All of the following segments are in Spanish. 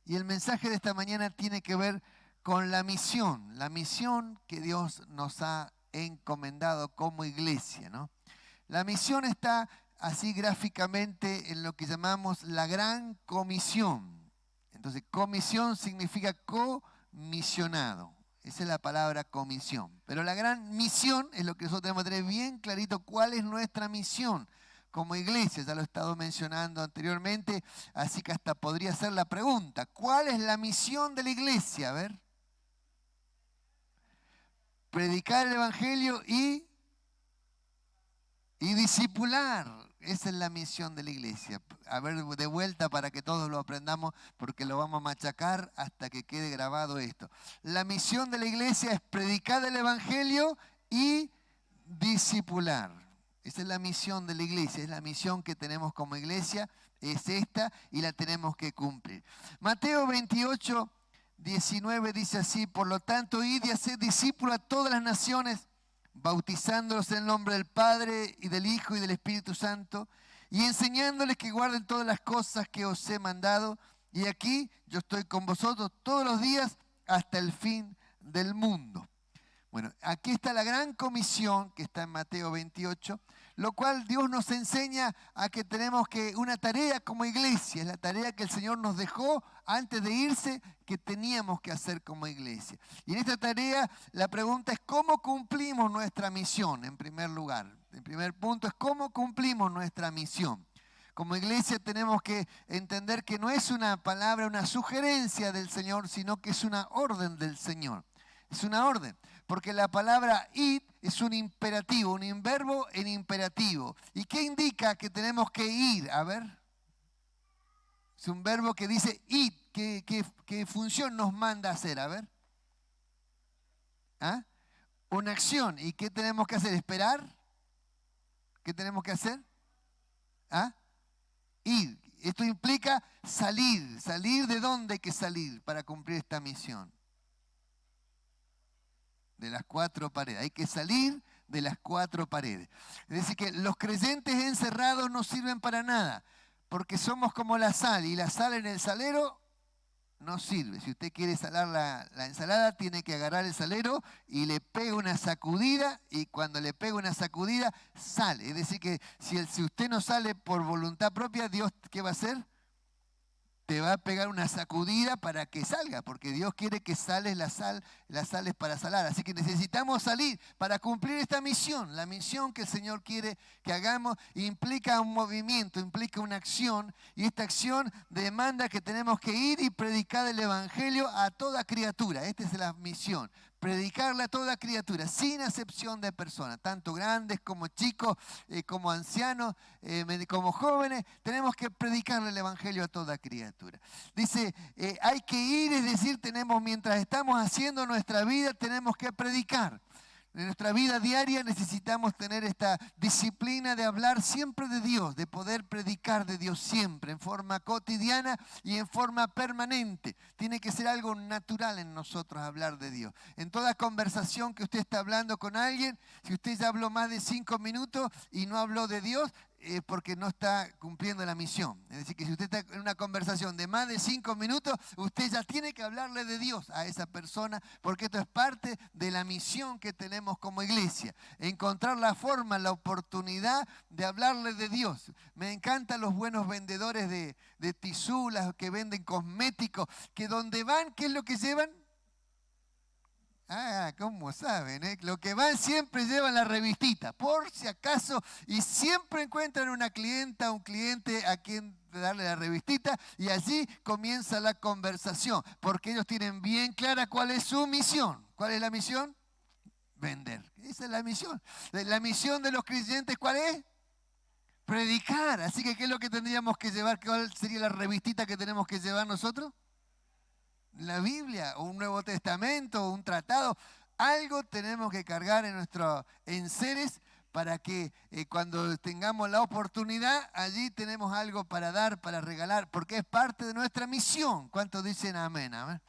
Y el mensaje de esta mañana tiene que ver con la misión que Dios nos ha encomendado como iglesia, ¿no? La misión está así gráficamente en lo que llamamos la gran comisión. Entonces, comisión significa comisionado. Esa es la palabra comisión. Pero la gran misión es lo que nosotros tenemos que tener bien clarito cuál es nuestra misión como iglesia. Ya lo he estado mencionando anteriormente, así que hasta podría ser la pregunta. ¿Cuál es la misión de la iglesia? A ver. Predicar el evangelio y discipular. Esa es la misión de la iglesia. A ver, de vuelta para que todos lo aprendamos, porque lo vamos a machacar hasta que quede grabado esto. La misión de la iglesia es predicar el evangelio y discipular. Esa es la misión de la iglesia, es la misión que tenemos como iglesia, es esta y la tenemos que cumplir. Mateo 28, 19 dice así: por lo tanto, id y haced discípulos a todas las naciones, bautizándolos en el nombre del Padre y del Hijo y del Espíritu Santo, y enseñándoles que guarden todas las cosas que os he mandado. Y aquí yo estoy con vosotros todos los días hasta el fin del mundo. Bueno, aquí está la gran comisión que está en Mateo 28, lo cual Dios nos enseña a que tenemos que una tarea como iglesia, es la tarea que el Señor nos dejó antes de irse, que teníamos que hacer como iglesia. Y en esta tarea la pregunta es ¿cómo cumplimos nuestra misión? En primer lugar, el primer punto es ¿cómo cumplimos nuestra misión? Como iglesia tenemos que entender que no es una palabra, una sugerencia del Señor, sino que es una orden del Señor. Es una orden, porque la palabra id es un imperativo, un verbo en imperativo. ¿Y qué indica que tenemos que ir? A ver, es un verbo que dice id. ¿Qué función nos manda a hacer? A ver. ¿Ah? Una acción. ¿Y qué tenemos que hacer? ¿Esperar? ¿Qué tenemos que hacer? ¿Ah? Ir. Esto implica salir. ¿Salir de dónde hay que salir para cumplir esta misión? De las cuatro paredes. Hay que salir de las cuatro paredes. Es decir, que los creyentes encerrados no sirven para nada, porque somos como la sal, y la sal en el salero no sirve. Si usted quiere salar la ensalada, tiene que agarrar el salero y le pega una sacudida, y cuando le pega una sacudida, sale. Es decir, que si usted no sale por voluntad propia, Dios, ¿qué va a hacer? Te va a pegar una sacudida para que salga, porque Dios quiere que sales la sales para salar. Así que necesitamos salir para cumplir esta misión. La misión que el Señor quiere que hagamos implica un movimiento, implica una acción, y esta acción demanda que tenemos que ir y predicar el evangelio a toda criatura. Esta es la misión. Predicarle a toda criatura, sin acepción de personas, tanto grandes como chicos, como ancianos, como jóvenes. Tenemos que predicarle el evangelio a toda criatura. Dice, hay que ir, es decir, mientras estamos haciendo nuestra vida, tenemos que predicar. En nuestra vida diaria necesitamos tener esta disciplina de hablar siempre de Dios, de poder predicar de Dios siempre, en forma cotidiana y en forma permanente. Tiene que ser algo natural en nosotros hablar de Dios. En toda conversación que usted está hablando con alguien, si usted ya habló más de 5 minutos y no habló de Dios, es porque no está cumpliendo la misión. Es decir, que si usted está en una conversación de más de 5 minutos, usted ya tiene que hablarle de Dios a esa persona, porque esto es parte de la misión que tenemos como iglesia. Encontrar la forma, la oportunidad de hablarle de Dios. Me encantan los buenos vendedores de tisú, los que venden cosméticos, que donde van, ¿qué es lo que llevan? Ah, ¿cómo saben? Lo que van siempre llevan la revistita, por si acaso, y siempre encuentran una clienta, un cliente a quien darle la revistita, y allí comienza la conversación, porque ellos tienen bien clara cuál es su misión. ¿Cuál es la misión? Vender. Esa es la misión. La misión de los creyentes, ¿cuál es? Predicar. Así que, ¿qué es lo que tendríamos que llevar? ¿Cuál sería la revistita que tenemos que llevar nosotros? La Biblia, o un Nuevo Testamento, o un tratado. Algo tenemos que cargar en nuestros enseres para que cuando tengamos la oportunidad, allí tenemos algo para dar, para regalar, porque es parte de nuestra misión. ¿Cuántos dicen amén? Amén.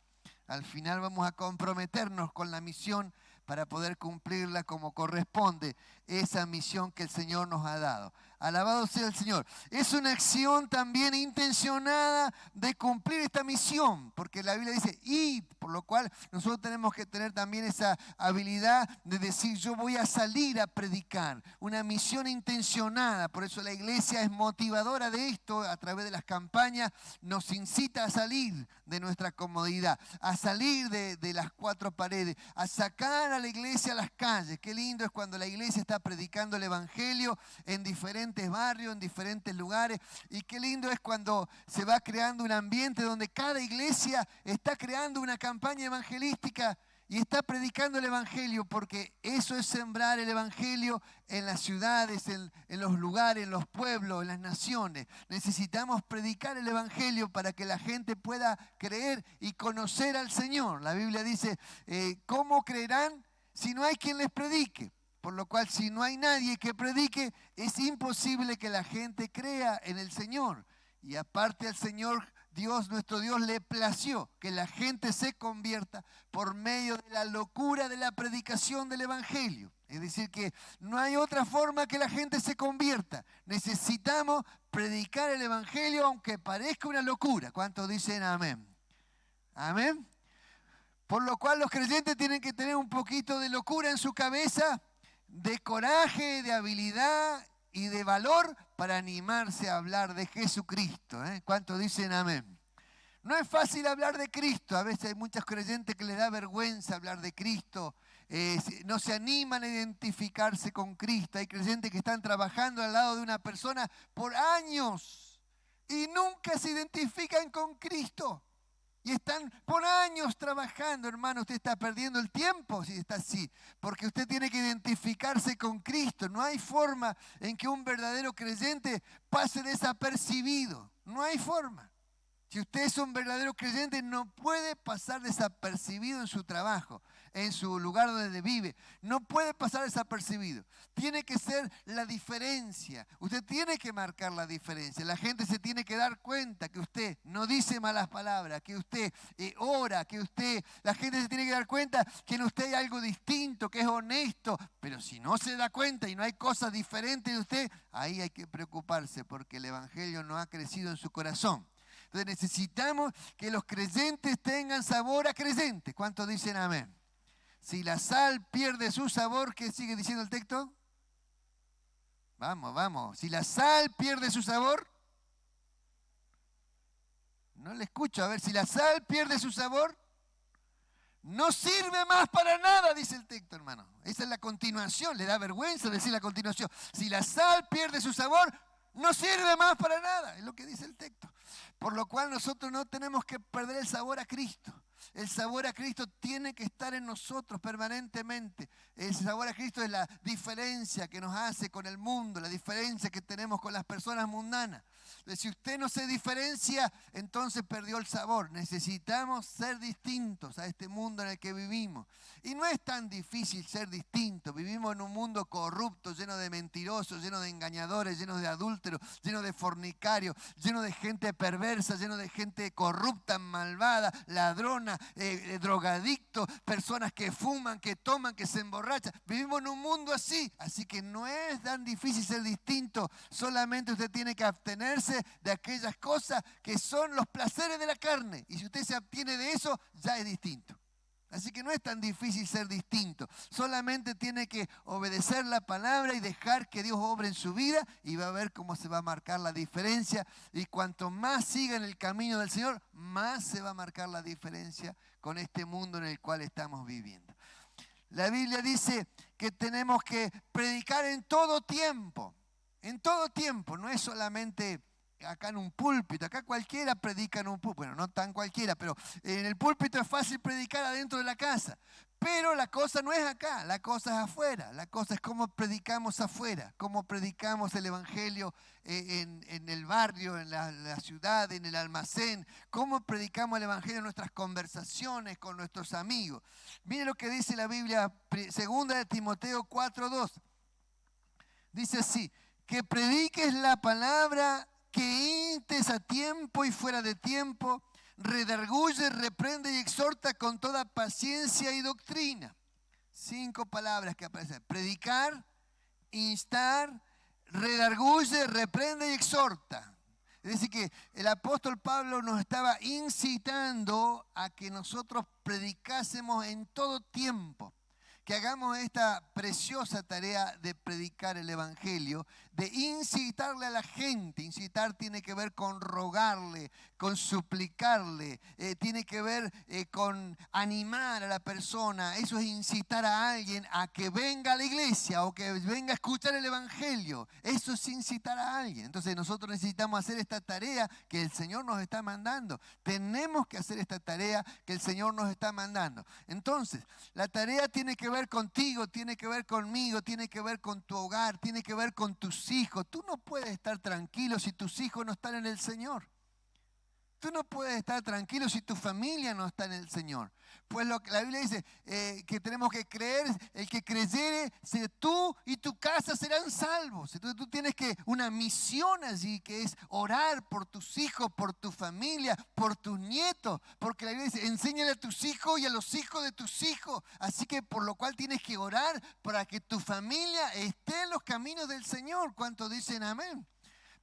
Al final vamos a comprometernos con la misión para poder cumplirla como corresponde, esa misión que el Señor nos ha dado. Alabado sea el Señor. Es una acción también intencionada de cumplir esta misión, porque la Biblia dice, id, por lo cual nosotros tenemos que tener también esa habilidad de decir, yo voy a salir a predicar. Una misión intencionada, por eso la iglesia es motivadora de esto, a través de las campañas nos incita a salir de nuestra comodidad, a salir de las cuatro paredes, a sacar a la iglesia a las calles. Qué lindo es cuando la iglesia está predicando el evangelio en diferentes barrios, en diferentes lugares, y qué lindo es cuando se va creando un ambiente donde cada iglesia está creando una campaña evangelística y está predicando el evangelio, porque eso es sembrar el evangelio en las ciudades, en los lugares, en los pueblos, en las naciones. Necesitamos predicar el evangelio para que la gente pueda creer y conocer al Señor. La Biblia dice, ¿cómo creerán si no hay quien les predique? Por lo cual, si no hay nadie que predique, es imposible que la gente crea en el Señor. Y aparte al Señor, Dios, nuestro Dios, le plació que la gente se convierta por medio de la locura de la predicación del evangelio. Es decir, que no hay otra forma que la gente se convierta. Necesitamos predicar el evangelio aunque parezca una locura. ¿Cuántos dicen amén? Amén. Por lo cual los creyentes tienen que tener un poquito de locura en su cabeza, de coraje, de habilidad y de valor para animarse a hablar de Jesucristo. ¿Cuántos dicen amén? No es fácil hablar de Cristo. A veces hay muchos creyentes que les da vergüenza hablar de Cristo. No se animan a identificarse con Cristo. Hay creyentes que están trabajando al lado de una persona por años y nunca se identifican con Cristo. Y están por años trabajando, hermano. Usted está perdiendo el tiempo si está así. Porque usted tiene que identificarse con Cristo. No hay forma en que un verdadero creyente pase desapercibido. No hay forma. Si usted es un verdadero creyente, no puede pasar desapercibido en su trabajo, en su lugar donde vive. No puede pasar desapercibido. Tiene que ser la diferencia. Usted tiene que marcar la diferencia. La gente se tiene que dar cuenta que usted no dice malas palabras, que usted ora, la gente se tiene que dar cuenta que en usted hay algo distinto, que es honesto. Pero si no se da cuenta y no hay cosas diferentes de usted, ahí hay que preocuparse porque el evangelio no ha crecido en su corazón. Entonces necesitamos que los creyentes tengan sabor a creyentes. ¿Cuántos dicen amén? Si la sal pierde su sabor, ¿qué sigue diciendo el texto? Vamos. Si la sal pierde su sabor, no le escucho. A ver, si la sal pierde su sabor, no sirve más para nada, dice el texto, hermano. Esa es la continuación. Le da vergüenza decir la continuación. Si la sal pierde su sabor, no sirve más para nada. Es lo que dice el texto. Por lo cual nosotros no tenemos que perder el sabor a Cristo. El sabor a Cristo tiene que estar en nosotros permanentemente. El sabor a Cristo es la diferencia que nos hace con el mundo, la diferencia que tenemos con las personas mundanas. Si usted no se diferencia, entonces perdió el sabor. Necesitamos ser distintos a este mundo en el que vivimos. Y no es tan difícil ser distintos. Vivimos en un mundo corrupto, lleno de mentirosos, lleno de engañadores, lleno de adúlteros, lleno de fornicarios, lleno de gente perversa, lleno de gente corrupta, malvada, ladrona, drogadictos, personas que fuman, que toman, que se emborrachan. Vivimos en un mundo así. Así que no es tan difícil ser distinto. Solamente usted tiene que abstenerse de aquellas cosas que son los placeres de la carne. Y si usted se abstiene de eso, ya es distinto. Así que no es tan difícil ser distinto. Solamente tiene que obedecer la palabra y dejar que Dios obre en su vida y va a ver cómo se va a marcar la diferencia. Y cuanto más siga en el camino del Señor, más se va a marcar la diferencia con este mundo en el cual estamos viviendo. La Biblia dice que tenemos que predicar en todo tiempo. En todo tiempo, no es solamente acá en un púlpito. Acá cualquiera predica en un púlpito. Bueno, no tan cualquiera, pero en el púlpito es fácil predicar adentro de la casa. Pero la cosa no es acá, la cosa es afuera. La cosa es cómo predicamos afuera, cómo predicamos el evangelio en el barrio, en la ciudad, en el almacén. Cómo predicamos el evangelio en nuestras conversaciones con nuestros amigos. Mire lo que dice la Biblia, 2 de Timoteo 4:2. Dice así: que prediques la palabra, que instes a tiempo y fuera de tiempo, redarguye, reprende y exhorta con toda paciencia y doctrina. 5 palabras que aparecen: predicar, instar, redarguye, reprende y exhorta. Es decir, que el apóstol Pablo nos estaba incitando a que nosotros predicásemos en todo tiempo, que hagamos esta preciosa tarea de predicar el Evangelio, de incitarle a la gente. Incitar tiene que ver con rogarle, con suplicarle, tiene que ver con animar a la persona. Eso es incitar a alguien a que venga a la iglesia o que venga a escuchar el Evangelio. Eso es incitar a alguien. Entonces nosotros necesitamos hacer esta tarea que el Señor nos está mandando. Tenemos que hacer esta tarea que el Señor nos está mandando. Entonces, la tarea tiene que ver contigo, tiene que ver conmigo, tiene que ver con tu hogar, tiene que ver con tus hijos. Tú no puedes estar tranquilo si tus hijos no están en el Señor. Tú no puedes estar tranquilo si tu familia no está en el Señor. Pues lo que la Biblia dice que tenemos que creer, el que creyere, tú y tu casa serán salvos. Entonces tú tienes una misión allí, que es orar por tus hijos, por tu familia, por tus nietos. Porque la Biblia dice, enséñale a tus hijos y a los hijos de tus hijos. Así que por lo cual tienes que orar para que tu familia esté en los caminos del Señor. ¿Cuántos dicen amén?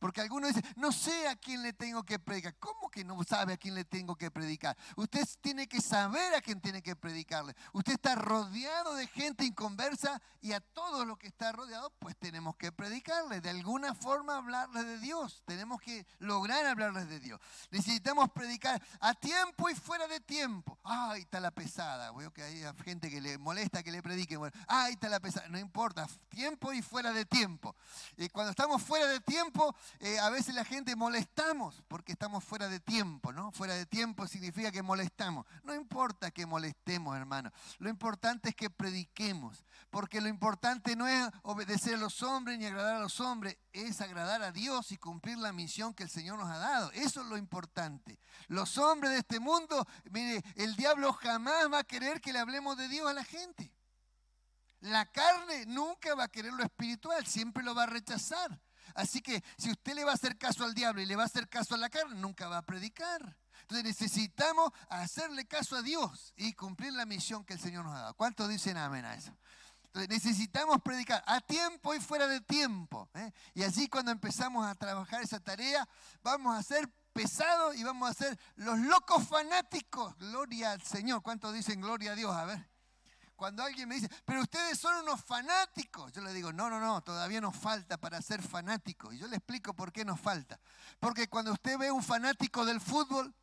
Porque algunos dicen, no sé a quién le tengo que predicar. ¿Cómo que no sabe a quién le tengo que predicar? Usted tiene que saber a quién tiene que predicarle. Usted está rodeado de gente inconversa y a todos los que está rodeado, pues tenemos que predicarle. De alguna forma hablarles de Dios. Tenemos que lograr hablarles de Dios. Necesitamos predicar a tiempo y fuera de tiempo. Ay, está la pesada. Veo que hay gente que le molesta que le predique. Bueno, ay, está la pesada. No importa, tiempo y fuera de tiempo. Y cuando estamos fuera de tiempo, a veces la gente molestamos porque estamos fuera de tiempo, ¿no? Fuera de tiempo significa que molestamos. No importa que molestemos, hermano. Lo importante es que prediquemos. Porque lo importante no es obedecer a los hombres ni agradar a los hombres. Es agradar a Dios y cumplir la misión que el Señor nos ha dado. Eso es lo importante. Los hombres de este mundo, mire, el diablo jamás va a querer que le hablemos de Dios a la gente. La carne nunca va a querer lo espiritual, siempre lo va a rechazar. Así que si usted le va a hacer caso al diablo y le va a hacer caso a la carne, nunca va a predicar. Entonces necesitamos hacerle caso a Dios y cumplir la misión que el Señor nos ha dado. ¿Cuántos dicen amén a eso? Entonces necesitamos predicar a tiempo y fuera de tiempo. Y así cuando empezamos a trabajar esa tarea, vamos a ser pesados y vamos a ser los locos fanáticos. Gloria al Señor. ¿Cuántos dicen gloria a Dios? A ver. Cuando alguien me dice, pero ustedes son unos fanáticos, yo le digo, no, todavía nos falta para ser fanáticos. Y yo le explico por qué nos falta. Porque cuando usted ve un fanático del fútbol,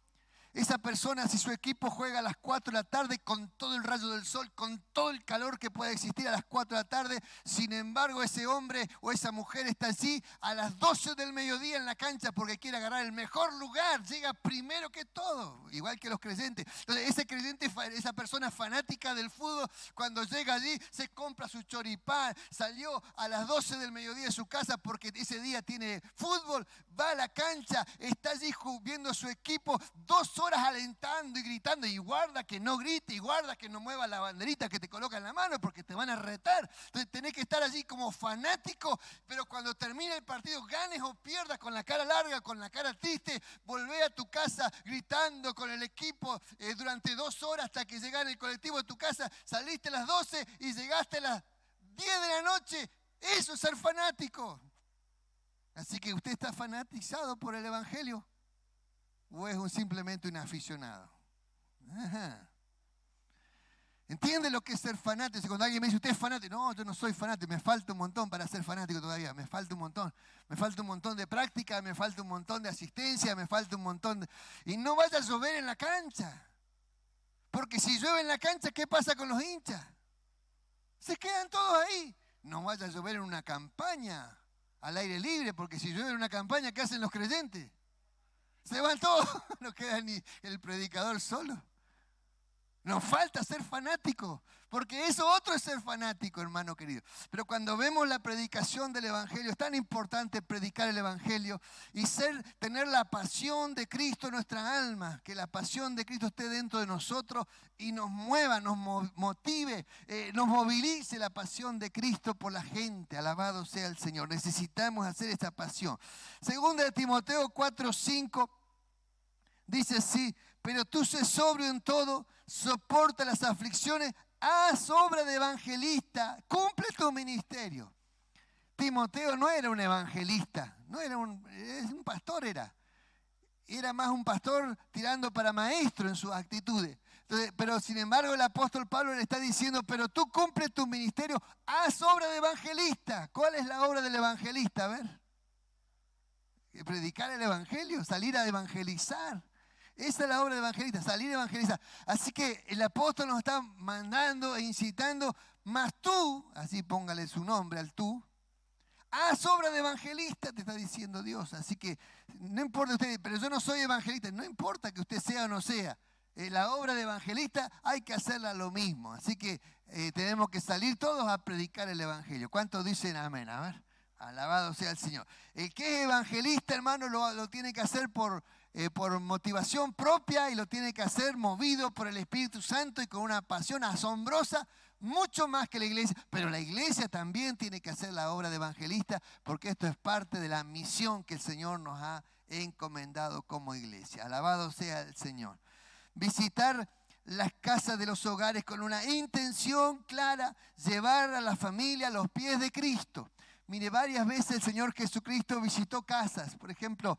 esa persona, si su equipo juega a las 4 de la tarde con todo el rayo del sol, con todo el calor que puede existir a las 4 de la tarde, sin embargo ese hombre o esa mujer está allí a las 12 del mediodía en la cancha porque quiere agarrar el mejor lugar, llega primero que todo, igual que los creyentes. Entonces ese creyente, esa persona fanática del fútbol, cuando llega allí se compra su choripán, salió a las 12 del mediodía de su casa porque ese día tiene fútbol, va a la cancha, está allí viendo a su equipo 2 horas alentando y gritando, y guarda que no grite, y guarda que no mueva la banderita que te coloca en la mano porque te van a retar. Entonces tenés que estar allí como fanático, pero cuando termine el partido, ganes o pierdas, con la cara larga, con la cara triste, volvé a tu casa gritando con el equipo durante 2 horas hasta que llegás en el colectivo de tu casa, saliste a las 12 y llegaste a las 10 de la noche. Eso es ser fanático. Así que usted está fanatizado por el Evangelio. ¿O es simplemente un aficionado? Ajá. ¿Entiende lo que es ser fanático? Cuando alguien me dice, ¿usted es fanático? No, yo no soy fanático, me falta un montón para ser fanático todavía, me falta un montón. Me falta un montón de práctica, me falta un montón de asistencia, me falta un montón de... Y no vaya a llover en la cancha. Porque si llueve en la cancha, ¿qué pasa con los hinchas? Se quedan todos ahí. No vaya a llover en una campaña al aire libre, porque si llueve en una campaña, ¿qué hacen los creyentes? Se van todos, no queda ni el predicador solo. Nos falta ser fanáticos, porque eso otro es ser fanático, hermano querido. Pero cuando vemos la predicación del Evangelio, es tan importante predicar el Evangelio y tener la pasión de Cristo en nuestra alma, que la pasión de Cristo esté dentro de nosotros y nos mueva, nos motive, nos movilice la pasión de Cristo por la gente. Alabado sea el Señor. Necesitamos hacer esta pasión. Segunda de Timoteo 4:5 dice así: pero tú sé sobrio en todo, soporta las aflicciones, haz obra de evangelista, cumple tu ministerio. Timoteo no era un evangelista, es un pastor era más un pastor tirando para maestro en sus actitudes. Entonces, pero sin embargo el apóstol Pablo le está diciendo, pero tú cumple tu ministerio, haz obra de evangelista. ¿Cuál es la obra del evangelista? A ver, predicar el evangelio, salir a evangelizar. Esa es la obra de evangelista, salir a evangelizar. Así que el apóstol nos está mandando e incitando, más tú, así póngale su nombre al tú, haz obra de evangelista, te está diciendo Dios. Así que no importa usted, pero yo no soy evangelista, no importa que usted sea o no sea. La obra de evangelista hay que hacerla lo mismo. Así que tenemos que salir todos a predicar el evangelio. ¿Cuántos dicen amén? A ver, alabado sea el Señor. El que es evangelista, hermano, lo tiene que hacer por motivación propia y lo tiene que hacer movido por el Espíritu Santo y con una pasión asombrosa, mucho más que la iglesia. Pero la iglesia también tiene que hacer la obra de evangelista, porque esto es parte de la misión que el Señor nos ha encomendado como iglesia. Alabado sea el Señor. Visitar las casas de los hogares con una intención clara, llevar a la familia a los pies de Cristo. Mire, varias veces el Señor Jesucristo visitó casas. Por ejemplo,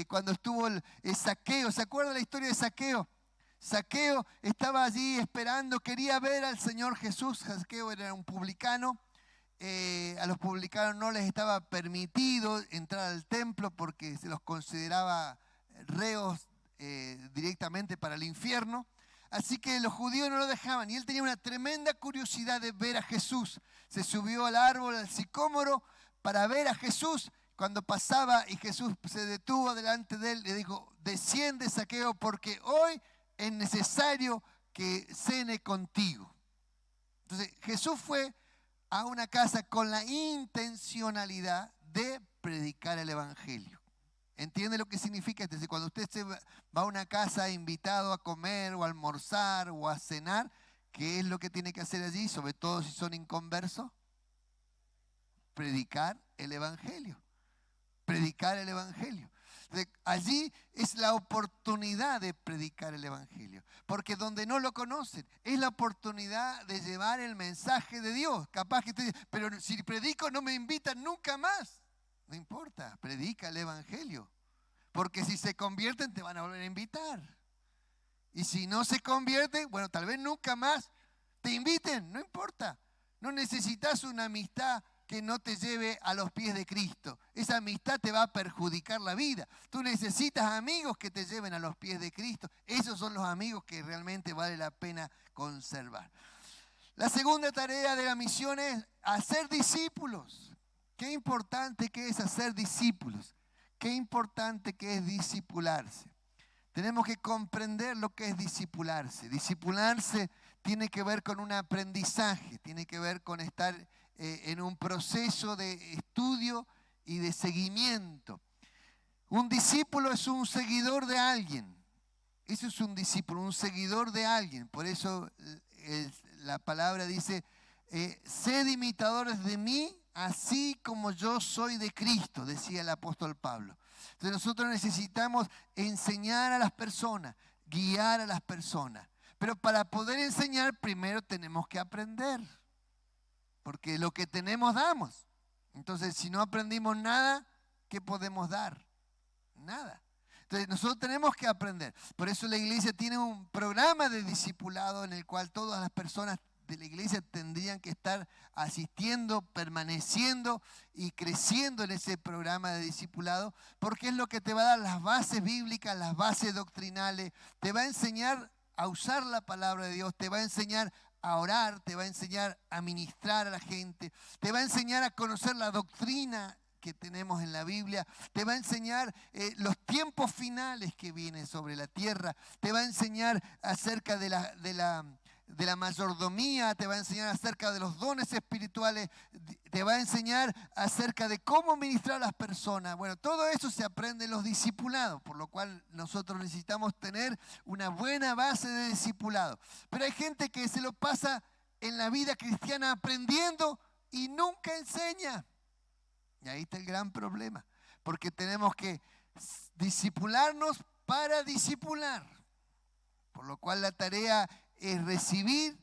cuando estuvo el Zaqueo, ¿se acuerda la historia de Zaqueo? Zaqueo estaba allí esperando, quería ver al Señor Jesús. Zaqueo era un publicano. A los publicanos no les estaba permitido entrar al templo porque se los consideraba reos directamente para el infierno. Así que los judíos no lo dejaban y él tenía una tremenda curiosidad de ver a Jesús. Se subió al árbol, al sicómoro, para ver a Jesús. Cuando pasaba y Jesús se detuvo delante de él, le dijo, desciende, Zaqueo, porque hoy es necesario que cene contigo. Entonces Jesús fue a una casa con la intencionalidad de predicar el evangelio. ¿Entiende lo que significa? Es decir, cuando usted se va a una casa invitado a comer o a almorzar o a cenar, ¿qué es lo que tiene que hacer allí? Sobre todo si son inconversos. Predicar el evangelio. Predicar el evangelio. Allí es la oportunidad de predicar el evangelio. Porque donde no lo conocen, es la oportunidad de llevar el mensaje de Dios. Capaz que usted dice, pero si predico no me invitan nunca más. No importa, predica el evangelio. Porque si se convierten te van a volver a invitar. Y si no se convierten, bueno, tal vez nunca más te inviten, no importa. No necesitas una amistad que no te lleve a los pies de Cristo. Esa amistad te va a perjudicar la vida. Tú necesitas amigos que te lleven a los pies de Cristo. Esos son los amigos que realmente vale la pena conservar. La segunda tarea de la misión es hacer discípulos. Qué importante que es hacer discípulos. Qué importante que es discipularse. Tenemos que comprender lo que es discipularse. Discipularse tiene que ver con un aprendizaje, tiene que ver con estar en un proceso de estudio y de seguimiento. Un discípulo es un seguidor de alguien. Eso es un discípulo, un seguidor de alguien. Por eso la palabra dice, sed imitadores de mí, así como yo soy de Cristo, decía el apóstol Pablo. Entonces nosotros necesitamos enseñar a las personas, guiar a las personas. Pero para poder enseñar, primero tenemos que aprender. Porque lo que tenemos, damos. Entonces, si no aprendimos nada, ¿qué podemos dar? Nada. Entonces, nosotros tenemos que aprender. Por eso la iglesia tiene un programa de discipulado en el cual todas las personas de la iglesia tendrían que estar asistiendo, permaneciendo y creciendo en ese programa de discipulado, porque es lo que te va a dar las bases bíblicas, las bases doctrinales, te va a enseñar a usar la palabra de Dios, te va a enseñar a orar, te va a enseñar a ministrar a la gente, te va a enseñar a conocer la doctrina que tenemos en la Biblia, te va a enseñar los tiempos finales que vienen sobre la tierra, te va a enseñar acerca de la mayordomía, te va a enseñar acerca de los dones espirituales, te va a enseñar acerca de cómo ministrar a las personas. Bueno, todo eso se aprende en los discipulados, por lo cual nosotros necesitamos tener una buena base de discipulado. Pero hay gente que se lo pasa en la vida cristiana aprendiendo y nunca enseña. Y ahí está el gran problema, porque tenemos que discipularnos para discipular. Por lo cual la tarea es recibir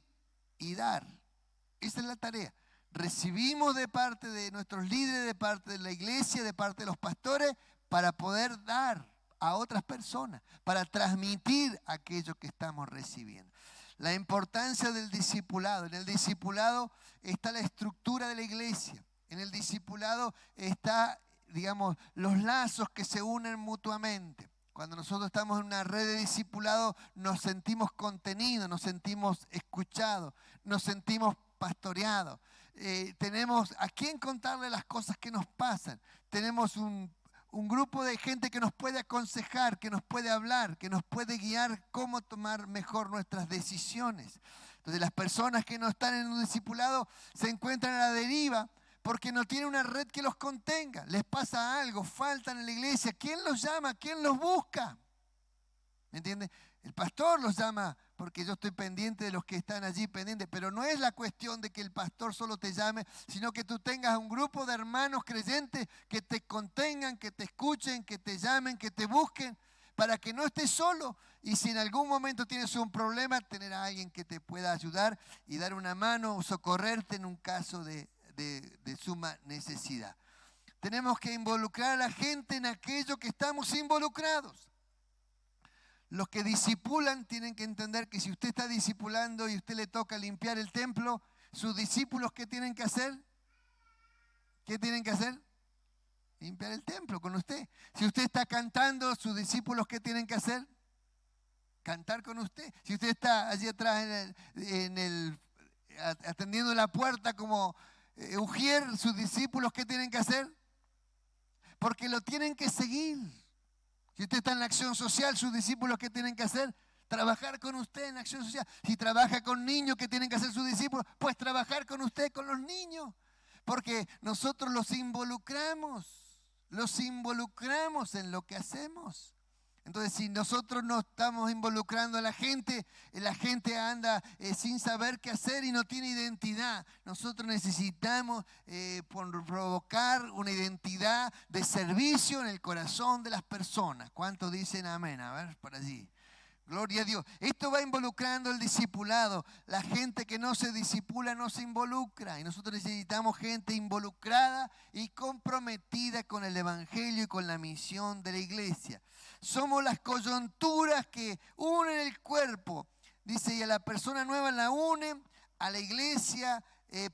y dar. Esa es la tarea. recibimos de parte de nuestros líderes, de parte de la iglesia, de parte de los pastores, para poder dar a otras personas, para transmitir aquello que estamos recibiendo. La importancia del discipulado. En el discipulado está la estructura de la iglesia. En el discipulado está, digamos, los lazos que se unen mutuamente. Cuando nosotros estamos en una red de discipulado, nos sentimos contenidos, nos sentimos escuchados, nos sentimos pastoreados. Tenemos a quién contarle las cosas que nos pasan. Tenemos un grupo de gente que nos puede aconsejar, que nos puede hablar, que nos puede guiar cómo tomar mejor nuestras decisiones. Entonces las personas que no están en un discipulado se encuentran a la deriva porque no tienen una red que los contenga. Les pasa algo, faltan en la iglesia. ¿Quién los llama? ¿Quién los busca? ¿Me entiende? El pastor los llama porque yo estoy pendiente de los que están allí pendientes, pero no es la cuestión de que el pastor solo te llame, sino que tú tengas un grupo de hermanos creyentes que te contengan, que te escuchen, que te llamen, que te busquen, para que no estés solo. Y si en algún momento tienes un problema, tener a alguien que te pueda ayudar y dar una mano o socorrerte en un caso de suma necesidad. Tenemos que involucrar a la gente en aquello que estamos involucrados. Los que discipulan tienen que entender que si usted está discipulando y usted le toca limpiar el templo, sus discípulos, ¿qué tienen que hacer? ¿Qué tienen que hacer? Limpiar el templo con usted. Si usted está cantando, sus discípulos, ¿qué tienen que hacer? Cantar con usted. Si usted está allí atrás atendiendo la puerta como ujier, sus discípulos, ¿qué tienen que hacer? Porque lo tienen que seguir. Si usted está en la acción social, sus discípulos, ¿qué tienen que hacer? Trabajar con usted en la acción social. Si trabaja con niños, ¿qué tienen que hacer sus discípulos? Pues trabajar con usted, con los niños. Porque nosotros los involucramos en lo que hacemos. Entonces, si nosotros no estamos involucrando a la gente anda sin saber qué hacer y no tiene identidad. Nosotros necesitamos provocar una identidad de servicio en el corazón de las personas. ¿Cuántos dicen amén? A ver, por allí. Gloria a Dios. Esto va involucrando el discipulado. La gente que no se discipula no se involucra. Y nosotros necesitamos gente involucrada y comprometida con el evangelio y con la misión de la iglesia. Somos las coyunturas que unen el cuerpo. Dice, y a la persona nueva la unen a la iglesia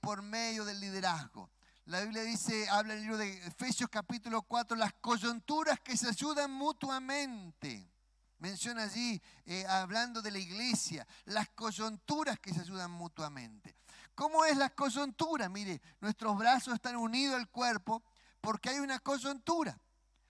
por medio del liderazgo. La Biblia dice, habla en el libro de Efesios capítulo 4, las coyunturas que se ayudan mutuamente. Menciona allí, hablando de la iglesia, las coyunturas que se ayudan mutuamente. ¿Cómo es la coyuntura? Mire, nuestros brazos están unidos al cuerpo porque hay una coyuntura.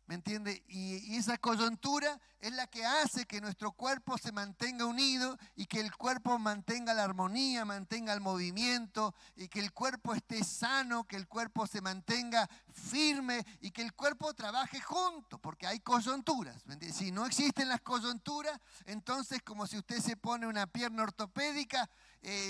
¿Me entiende? Y esa coyuntura es la que hace que nuestro cuerpo se mantenga unido y que el cuerpo mantenga la armonía, mantenga el movimiento y que el cuerpo esté sano, que el cuerpo se mantenga firme y que el cuerpo trabaje junto, porque hay coyunturas. ¿Me entiende? Si no existen las coyunturas, entonces como si usted se pone una pierna ortopédica,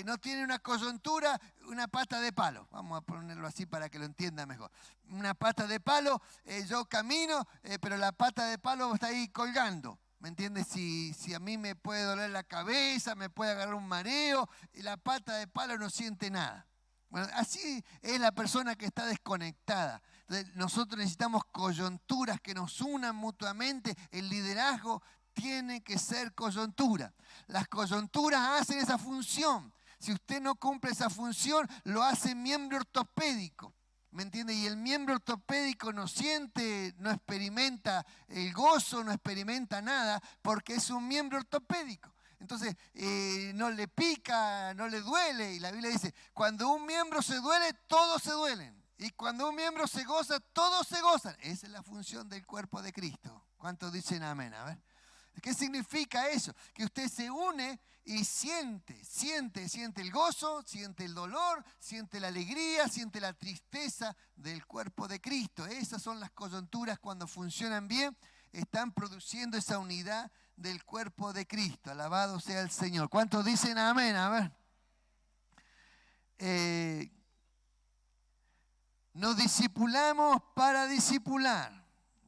no tiene una coyuntura, una pata de palo. Vamos a ponerlo así para que lo entienda mejor. Una pata de palo, yo camino, pero la pata de palo está ahí colgando. ¿Me entiendes? Si a mí me puede doler la cabeza, me puede agarrar un mareo, y la pata de palo no siente nada. Bueno, así es la persona que está desconectada. Entonces, nosotros necesitamos coyunturas que nos unan mutuamente. El liderazgo tiene que ser coyuntura. Las coyunturas hacen esa función. Si usted no cumple esa función, lo hace miembro ortopédico. ¿Me entiende? Y el miembro ortopédico no siente, no experimenta el gozo, no experimenta nada, porque es un miembro ortopédico. Entonces, no le pica, no le duele. Y la Biblia dice, cuando un miembro se duele, todos se duelen. Y cuando un miembro se goza, todos se gozan. Esa es la función del cuerpo de Cristo. ¿Cuántos dicen amén? A ver. ¿Qué significa eso? Que usted se une y siente el gozo, siente el dolor, siente la alegría, siente la tristeza del cuerpo de Cristo. Esas son las coyunturas cuando funcionan bien, están produciendo esa unidad del cuerpo de Cristo. Alabado sea el Señor. ¿Cuántos dicen amén? A ver. Nos discipulamos para discipular.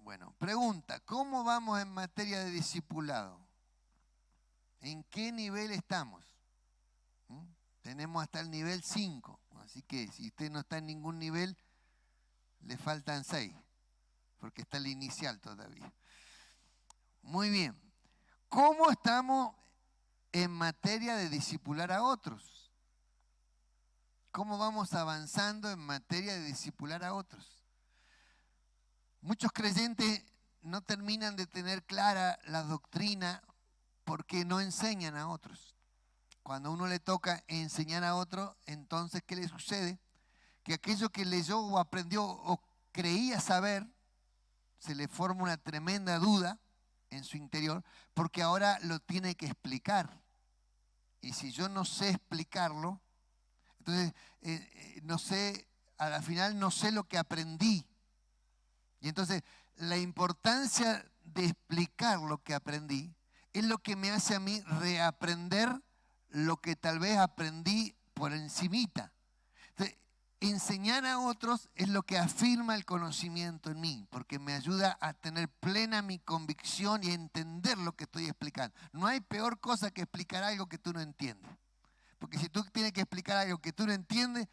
Bueno, pregunta, ¿cómo vamos en materia de discipulado? ¿En qué nivel estamos? Tenemos hasta el nivel 5. Así que si usted no está en ningún nivel, le faltan 6, porque está el inicial todavía. Muy bien. ¿Cómo estamos en materia de discipular a otros? ¿Cómo vamos avanzando en materia de discipular a otros? Muchos creyentes no terminan de tener clara la doctrina porque no enseñan a otros. Cuando a uno le toca enseñar a otro, entonces, ¿qué le sucede? Que aquello que leyó o aprendió o creía saber, se le forma una tremenda duda en su interior, porque ahora lo tiene que explicar. Y si yo no sé explicarlo, entonces no sé, a la final no sé lo que aprendí. Y entonces la importancia de explicar lo que aprendí es lo que me hace a mí reaprender lo que tal vez aprendí por encimita. Entonces, enseñar a otros es lo que afirma el conocimiento en mí, porque me ayuda a tener plena mi convicción y a entender lo que estoy explicando. No hay peor cosa que explicar algo que tú no entiendes. Porque si tú tienes que explicar algo que tú no entiendes,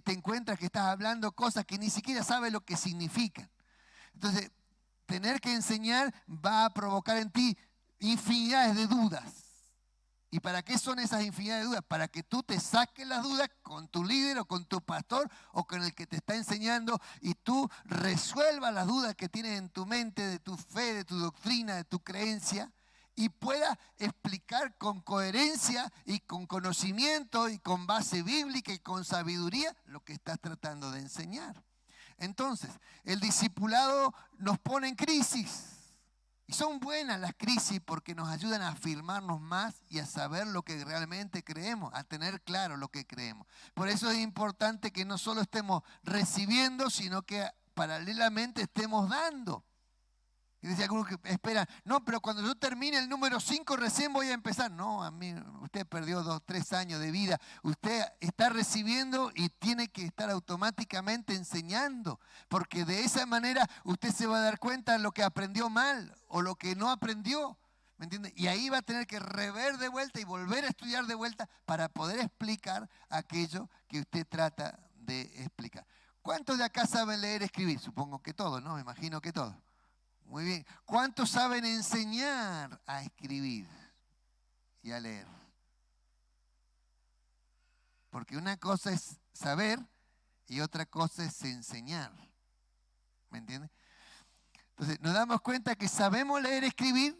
te encuentras que estás hablando cosas que ni siquiera sabes lo que significan. Entonces, tener que enseñar va a provocar en ti infinidades de dudas. ¿Y para qué son esas infinidades de dudas? Para que tú te saques las dudas con tu líder o con tu pastor o con el que te está enseñando y tú resuelvas las dudas que tienes en tu mente, de tu fe, de tu doctrina, de tu creencia, y puedas explicar con coherencia y con conocimiento y con base bíblica y con sabiduría lo que estás tratando de enseñar. Entonces, el discipulado nos pone en crisis. Y son buenas las crisis porque nos ayudan a afirmarnos más y a saber lo que realmente creemos, a tener claro lo que creemos. Por eso es importante que no solo estemos recibiendo, sino que paralelamente estemos dando. Y dice algunos que esperan, no, pero cuando yo termine el número 5 recién voy a empezar. No, a mí, usted perdió 2, 3 años de vida. Usted está recibiendo y tiene que estar automáticamente enseñando, porque de esa manera usted se va a dar cuenta de lo que aprendió mal o lo que no aprendió. ¿Me entiende? Y ahí va a tener que rever de vuelta y volver a estudiar de vuelta para poder explicar aquello que usted trata de explicar. ¿Cuántos de acá saben leer y escribir? Supongo que todos, ¿no? Me imagino que todos. Muy bien. ¿Cuántos saben enseñar a escribir y a leer? Porque una cosa es saber y otra cosa es enseñar. ¿Me entiendes? Entonces nos damos cuenta que sabemos leer y escribir,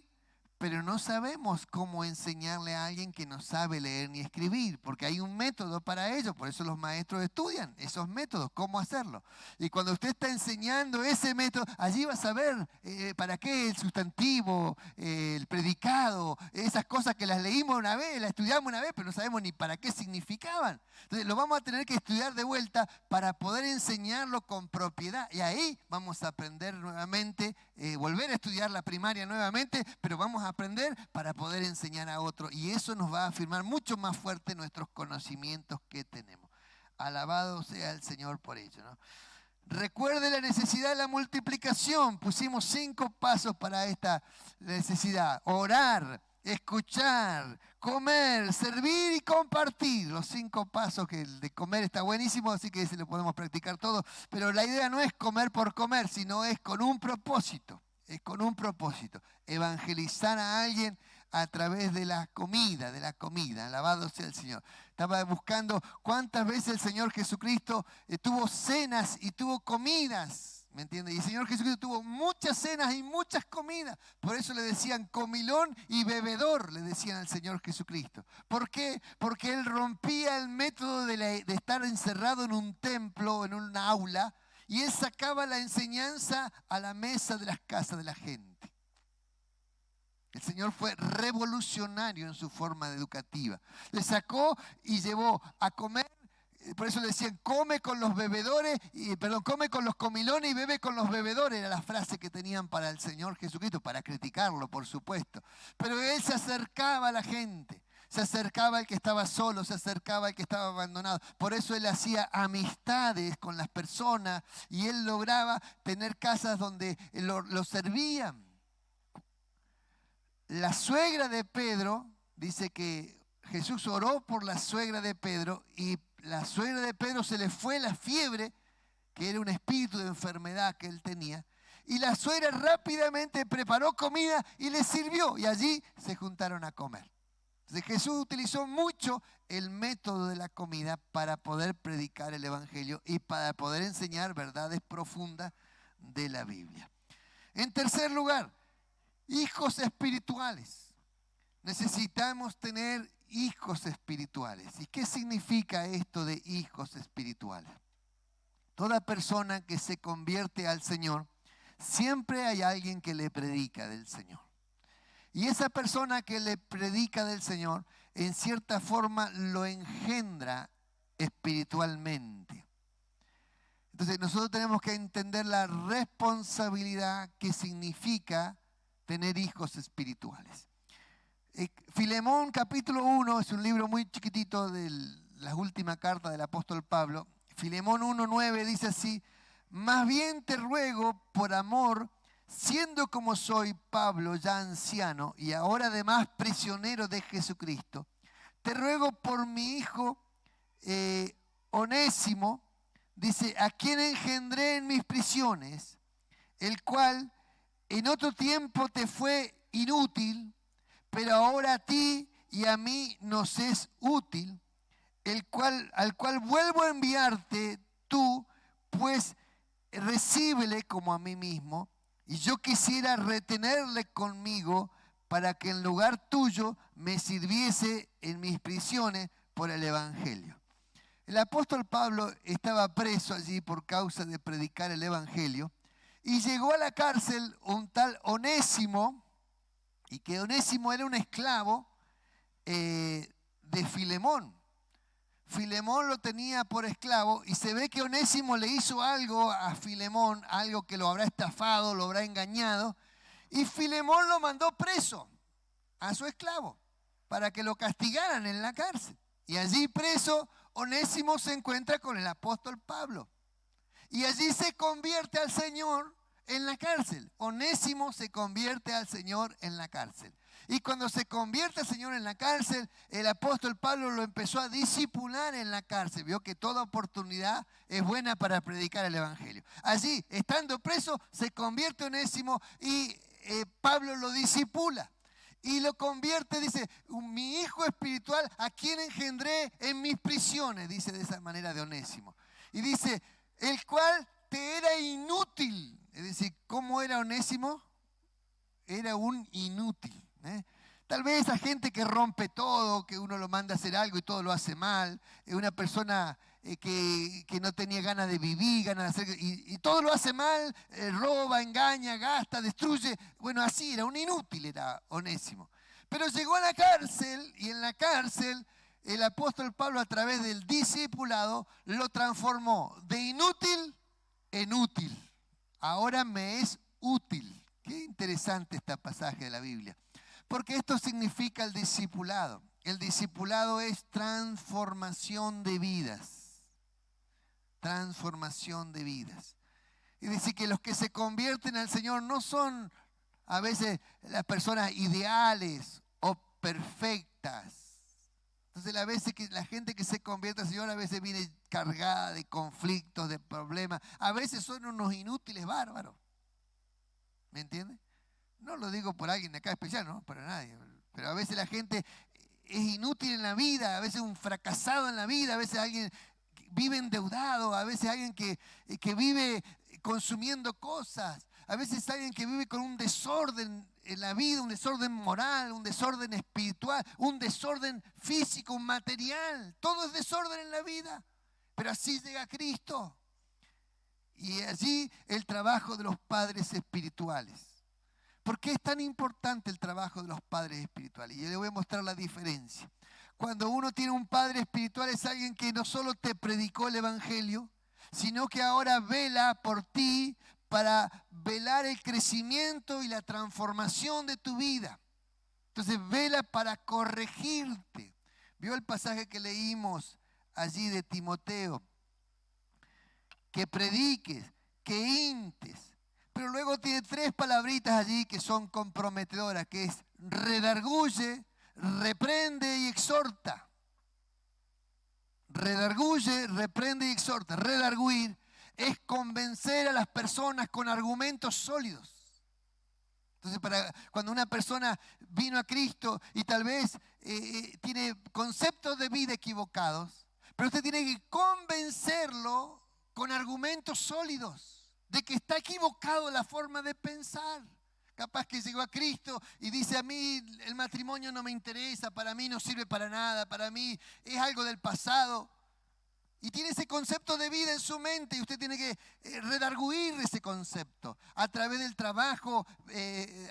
pero no sabemos cómo enseñarle a alguien que no sabe leer ni escribir, porque hay un método para ello, por eso los maestros estudian esos métodos, cómo hacerlo. Y cuando usted está enseñando ese método, allí va a saber para qué el sustantivo, el predicado, esas cosas que las leímos una vez, las estudiamos una vez, pero no sabemos ni para qué significaban. Entonces lo vamos a tener que estudiar de vuelta para poder enseñarlo con propiedad. Y ahí vamos a aprender nuevamente, volver a estudiar la primaria nuevamente, pero vamos a aprender para poder enseñar a otro. Y eso nos va a afirmar mucho más fuerte nuestros conocimientos que tenemos. Alabado sea el Señor por ello, ¿no? Recuerde la necesidad de la multiplicación. Pusimos 5 pasos para esta necesidad. Orar, escuchar, comer, servir y compartir. Los 5 pasos, que el de comer está buenísimo, así que ese lo podemos practicar todos. Pero la idea no es comer por comer, sino es con un propósito. Es con un propósito. Evangelizar a alguien a través de la comida, alabado sea el Señor. Estaba buscando cuántas veces el Señor Jesucristo tuvo cenas y tuvo comidas, ¿me entiende? Y el Señor Jesucristo tuvo muchas cenas y muchas comidas. Por eso le decían comilón y bebedor, le decían al Señor Jesucristo. ¿Por qué? Porque Él rompía el método de estar encerrado en un templo, en un aula, y Él sacaba la enseñanza a la mesa de las casas de la gente. El Señor fue revolucionario en su forma educativa. Le sacó y llevó a comer, por eso le decían, come con los bebedores, come con los comilones y bebe con los bebedores. Era la frase que tenían para el Señor Jesucristo, para criticarlo, por supuesto. Pero Él se acercaba a la gente. Se acercaba al que estaba solo, se acercaba al que estaba abandonado. Por eso Él hacía amistades con las personas y Él lograba tener casas donde lo servían. La suegra de Pedro, dice que Jesús oró por la suegra de Pedro y la suegra de Pedro se le fue la fiebre, que era un espíritu de enfermedad que él tenía, y la suegra rápidamente preparó comida y le sirvió, y allí se juntaron a comer. Entonces Jesús utilizó mucho el método de la comida para poder predicar el Evangelio y para poder enseñar verdades profundas de la Biblia. En tercer lugar, hijos espirituales. Necesitamos tener hijos espirituales. ¿Y qué significa esto de hijos espirituales? Toda persona que se convierte al Señor, siempre hay alguien que le predica del Señor. Y esa persona que le predica del Señor, en cierta forma lo engendra espiritualmente. Entonces nosotros tenemos que entender la responsabilidad que significa tener hijos espirituales. Filemón capítulo 1 es un libro muy chiquitito de la última carta del apóstol Pablo. Filemón 1:9 dice así: más bien te ruego por amor, siendo como soy Pablo ya anciano y ahora además prisionero de Jesucristo, te ruego por mi hijo Onésimo, dice, a quien engendré en mis prisiones, el cual en otro tiempo te fue inútil, pero ahora a ti y a mí nos es útil, al cual vuelvo a enviarte tú, pues recíbele como a mí mismo, y yo quisiera retenerle conmigo para que en lugar tuyo me sirviese en mis prisiones por el Evangelio. El apóstol Pablo estaba preso allí por causa de predicar el Evangelio y llegó a la cárcel un tal Onésimo, y que Onésimo era un esclavo de Filemón. Filemón lo tenía por esclavo y se ve que Onésimo le hizo algo a Filemón, algo que lo habrá estafado, lo habrá engañado, y Filemón lo mandó preso a su esclavo para que lo castigaran en la cárcel. Y allí preso, Onésimo se encuentra con el apóstol Pablo y allí se convierte al Señor en la cárcel. Onésimo se convierte al Señor en la cárcel. Y cuando se convierte al Señor en la cárcel, el apóstol Pablo lo empezó a discipular en la cárcel. Vio que toda oportunidad es buena para predicar el Evangelio. Allí, estando preso, se convierte Onésimo y Pablo lo discipula. Y lo convierte, dice, mi hijo espiritual, a quien engendré en mis prisiones, dice de esa manera de Onésimo. Y dice, el cual te era inútil. Es decir, ¿cómo era Onésimo? Era un inútil. Tal vez esa gente que rompe todo, que uno lo manda a hacer algo y todo lo hace mal, una persona que no tenía ganas de vivir, ganas de hacer, y todo lo hace mal, roba, engaña, gasta, destruye. Bueno, así era, un inútil era Onésimo. Pero llegó a la cárcel y en la cárcel el apóstol Pablo, a través del discipulado, lo transformó de inútil en útil. Ahora me es útil. Qué interesante este pasaje de la Biblia. Porque esto significa el discipulado. El discipulado es transformación de vidas. Transformación de vidas. Es decir, que los que se convierten al Señor no son a veces las personas ideales o perfectas. Entonces a veces que la gente que se convierte al Señor a veces viene cargada de conflictos, de problemas. A veces son unos inútiles bárbaros. ¿Me entiendes? No lo digo por alguien de acá especial, no, para nadie. Pero a veces la gente es inútil en la vida, a veces un fracasado en la vida, a veces alguien vive endeudado, a veces alguien que vive consumiendo cosas, a veces alguien que vive con un desorden en la vida, un desorden moral, un desorden espiritual, un desorden físico, un material. Todo es desorden en la vida, pero así llega Cristo. Y allí el trabajo de los padres espirituales. ¿Por qué es tan importante el trabajo de los padres espirituales? Y yo le voy a mostrar la diferencia. Cuando uno tiene un padre espiritual es alguien que no solo te predicó el Evangelio, sino que ahora vela por ti para velar el crecimiento y la transformación de tu vida. Entonces vela para corregirte. ¿Vio el pasaje que leímos allí de Timoteo? Que prediques, que intes. Pero luego tiene 3 palabritas allí que son comprometedoras, que es redarguye, reprende y exhorta. Redarguye, reprende y exhorta. Redarguir es convencer a las personas con argumentos sólidos. Entonces, cuando una persona vino a Cristo y tal vez tiene conceptos de vida equivocados, pero usted tiene que convencerlo con argumentos sólidos de que está equivocado la forma de pensar. Capaz que llegó a Cristo y dice: a mí el matrimonio no me interesa, para mí no sirve para nada, para mí es algo del pasado. Y tiene ese concepto de vida en su mente y usted tiene que redarguir ese concepto a través del trabajo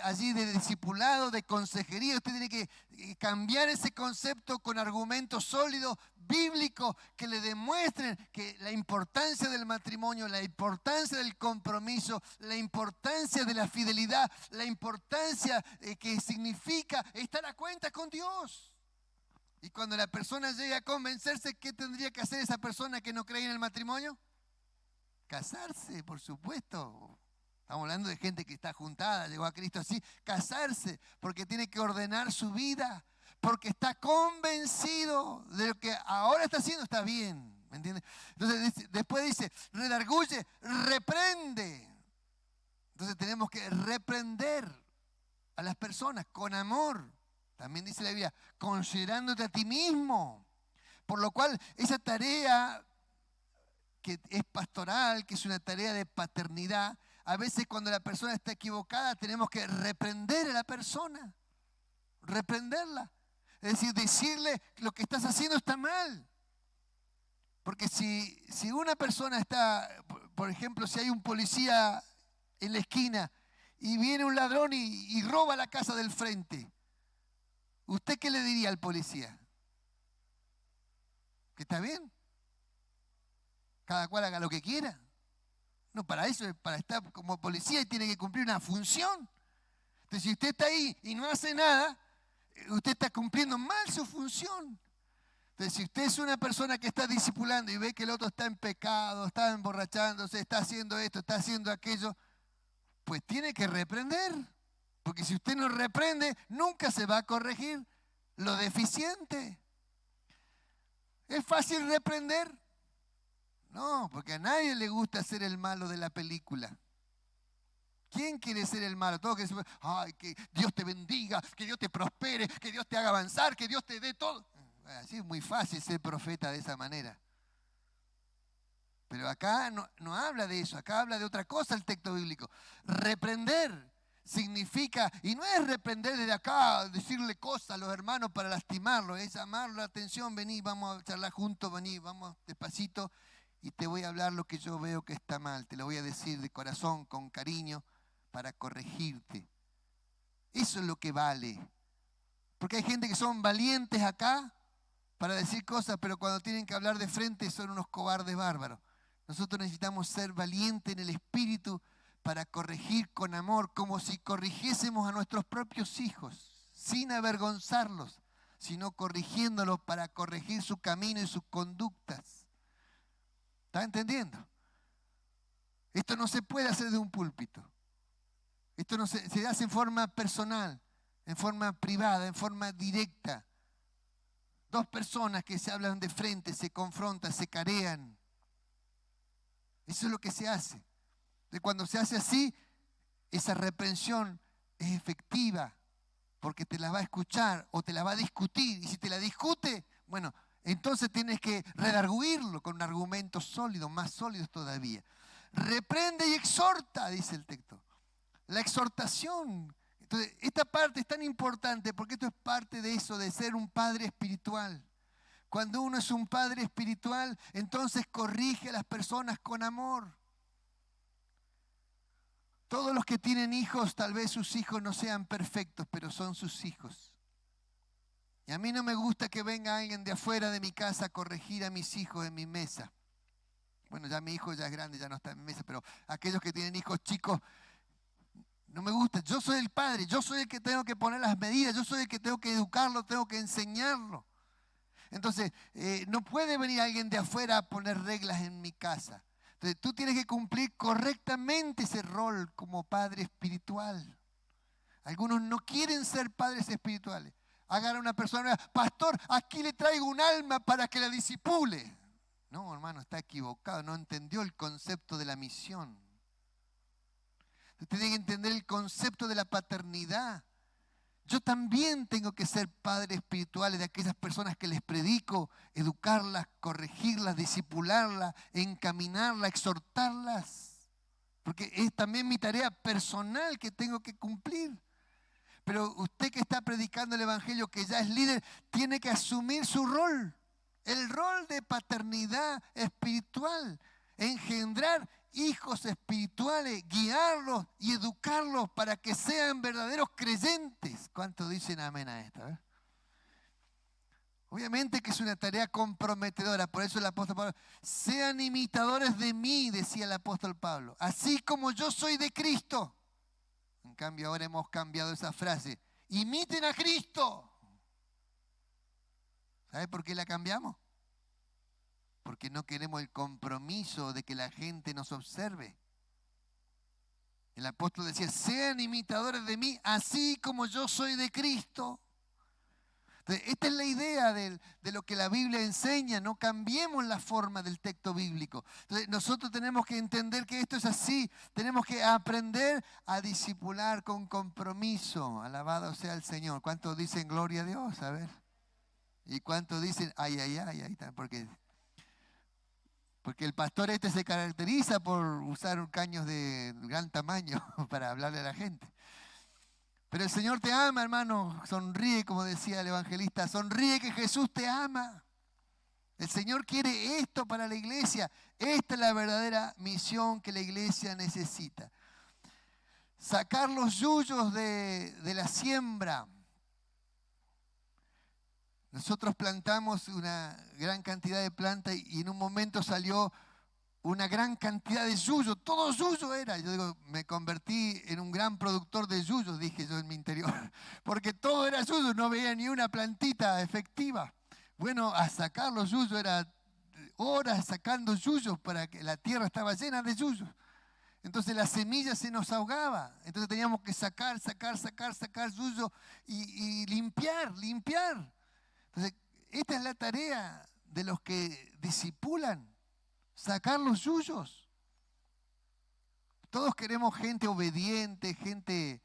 allí de discipulado, de consejería. Usted tiene que cambiar ese concepto con argumentos sólidos, bíblicos, que le demuestren que la importancia del matrimonio, la importancia del compromiso, la importancia de la fidelidad, la importancia que significa estar a cuenta con Dios. Y cuando la persona llega a convencerse, ¿qué tendría que hacer esa persona que no cree en el matrimonio? Casarse, por supuesto. Estamos hablando de gente que está juntada, llegó a Cristo así. Casarse, porque tiene que ordenar su vida, porque está convencido de lo que ahora está haciendo está bien. ¿Me entiendes? Entonces después dice, redarguye, reprende. Entonces tenemos que reprender a las personas con amor. También dice la Biblia, considerándote a ti mismo. Por lo cual, esa tarea que es pastoral, que es una tarea de paternidad, a veces cuando la persona está equivocada tenemos que reprender a la persona. Reprenderla. Es decir, decirle lo que estás haciendo está mal. Porque si una persona está, por ejemplo, si hay un policía en la esquina y viene un ladrón y roba la casa del frente, ¿usted qué le diría al policía? ¿Que está bien? Cada cual haga lo que quiera. No, para eso es para estar como policía y tiene que cumplir una función. Entonces, si usted está ahí y no hace nada, usted está cumpliendo mal su función. Entonces, si usted es una persona que está discipulando y ve que el otro está en pecado, está emborrachándose, está haciendo esto, está haciendo aquello, pues tiene que reprender. Porque si usted no reprende, nunca se va a corregir lo deficiente. ¿Es fácil reprender? No, porque a nadie le gusta ser el malo de la película. ¿Quién quiere ser el malo? Todos quieren decir, ay, que Dios te bendiga, que Dios te prospere, que Dios te haga avanzar, que Dios te dé todo. Así es muy fácil ser profeta de esa manera. Pero acá no habla de eso, acá habla de otra cosa el texto bíblico. Reprender significa, y no es reprender desde acá, decirle cosas a los hermanos para lastimarlos, es llamarlo la atención, vení, vamos a charlar juntos, vení, vamos despacito y te voy a hablar lo que yo veo que está mal, te lo voy a decir de corazón, con cariño, para corregirte. Eso es lo que vale. Porque hay gente que son valientes acá para decir cosas, pero cuando tienen que hablar de frente son unos cobardes bárbaros. Nosotros necesitamos ser valientes en el espíritu para corregir con amor, como si corrigiésemos a nuestros propios hijos, sin avergonzarlos, sino corrigiéndolos para corregir su camino y sus conductas. ¿Está entendiendo? Esto no se puede hacer de un púlpito. Esto no se hace en forma personal, en forma privada, en forma directa. Dos personas que se hablan de frente, se confrontan, se carean. Eso es lo que se hace. De cuando se hace así, esa reprensión es efectiva, porque te la va a escuchar o te la va a discutir. Y si te la discute, bueno, entonces tienes que redarguirlo con argumentos sólidos, más sólidos todavía. Reprende y exhorta, dice el texto. La exhortación. Entonces, esta parte es tan importante porque esto es parte de eso, de ser un padre espiritual. Cuando uno es un padre espiritual, entonces corrige a las personas con amor. Todos los que tienen hijos, tal vez sus hijos no sean perfectos, pero son sus hijos. Y a mí no me gusta que venga alguien de afuera de mi casa a corregir a mis hijos en mi mesa. Bueno, ya mi hijo ya es grande, ya no está en mi mesa, pero aquellos que tienen hijos chicos, no me gusta. Yo soy el padre, yo soy el que tengo que poner las medidas, yo soy el que tengo que educarlo, tengo que enseñarlo. Entonces, no puede venir alguien de afuera a poner reglas en mi casa. Entonces, tú tienes que cumplir correctamente ese rol como padre espiritual. Algunos no quieren ser padres espirituales. agarra a una persona, pastor, aquí le traigo un alma para que la disipule. No, hermano, está equivocado, no entendió el concepto de la misión. Usted tiene que entender el concepto de la paternidad. Yo también tengo que ser padre espiritual de aquellas personas que les predico, educarlas, corregirlas, discipularlas, encaminarlas, exhortarlas. Porque es también mi tarea personal que tengo que cumplir. Pero usted que está predicando el Evangelio, que ya es líder, tiene que asumir su rol. El rol de paternidad espiritual. Engendrar hijos espirituales, guiarlos y educarlos para que sean verdaderos creyentes. ¿Cuántos dicen amén a esto? Obviamente que es una tarea comprometedora, por eso el apóstol Pablo, sean imitadores de mí, decía el apóstol Pablo, así como yo soy de Cristo. En cambio ahora hemos cambiado esa frase, imiten a Cristo. ¿Sabe por qué la cambiamos? Porque no queremos el compromiso de que la gente nos observe. El apóstol decía, sean imitadores de mí, así como yo soy de Cristo. Entonces, esta es la idea de lo que la Biblia enseña, no cambiemos la forma del texto bíblico. Entonces, nosotros tenemos que entender que esto es así, tenemos que aprender a discipular con compromiso. Alabado sea el Señor. ¿Cuántos dicen gloria a Dios? A ver. ¿Y cuántos dicen ay, ay, ay, ay? Porque el pastor este se caracteriza por usar caños de gran tamaño para hablarle a la gente. Pero el Señor te ama, hermano. Sonríe, como decía el evangelista. Sonríe que Jesús te ama. El Señor quiere esto para la iglesia. Esta es la verdadera misión que la iglesia necesita. Sacar los yuyos de la siembra. Nosotros plantamos una gran cantidad de plantas y en un momento salió una gran cantidad de yuyo, todo yuyo era. Yo digo, me convertí en un gran productor de yuyos, dije yo en mi interior, porque todo era yuyo, no veía ni una plantita efectiva. Bueno, a sacar los yuyos era horas sacando yuyos para que la tierra estaba llena de yuyos. Entonces la semilla se nos ahogaba, entonces teníamos que sacar yuyo y limpiar. Entonces, esta es la tarea de los que discipulan, sacar los yuyos. Todos queremos gente obediente, gente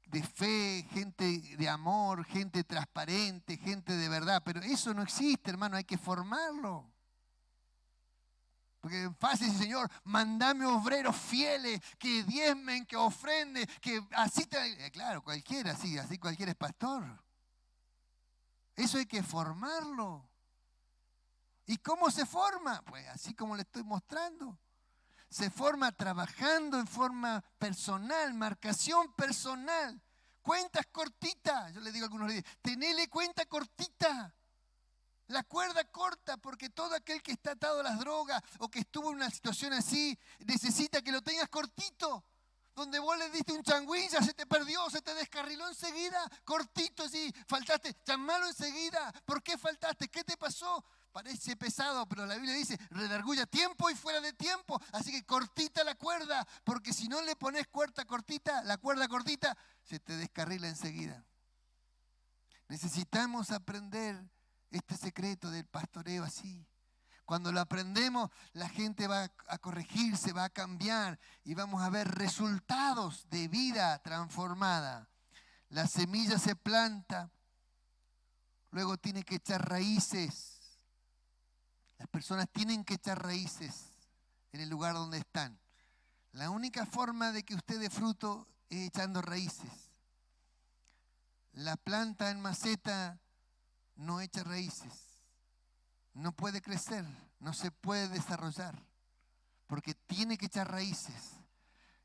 de fe, gente de amor, gente transparente, gente de verdad, pero eso no existe, hermano, hay que formarlo. Porque es fácil, Señor, mandame obreros fieles, que diezmen, que ofrenden, que así te... Claro, cualquiera, sí, así cualquiera es pastor. Eso hay que formarlo. ¿Y cómo se forma? Pues así como le estoy mostrando. Se forma trabajando en forma personal, marcación personal. Cuentas cortitas. Yo le digo a algunos, tenele cuenta cortita. La cuerda corta, porque todo aquel que está atado a las drogas o que estuvo en una situación así, necesita que lo tengas cortito. Donde vos le diste un changüín, ya se te perdió, se te descarriló enseguida, cortito así, faltaste, llamalo enseguida. ¿Por qué faltaste? ¿Qué te pasó? Parece pesado, pero la Biblia dice, redarguye a tiempo y fuera de tiempo. Así que cortita la cuerda, porque si no le pones la cuerda cortita, se te descarrila enseguida. Necesitamos aprender este secreto del pastoreo así. Cuando lo aprendemos, la gente va a corregirse, va a cambiar y vamos a ver resultados de vida transformada. La semilla se planta, luego tiene que echar raíces. Las personas tienen que echar raíces en el lugar donde están. La única forma de que usted dé fruto es echando raíces. La planta en maceta no echa raíces. No puede crecer, no se puede desarrollar, porque tiene que echar raíces.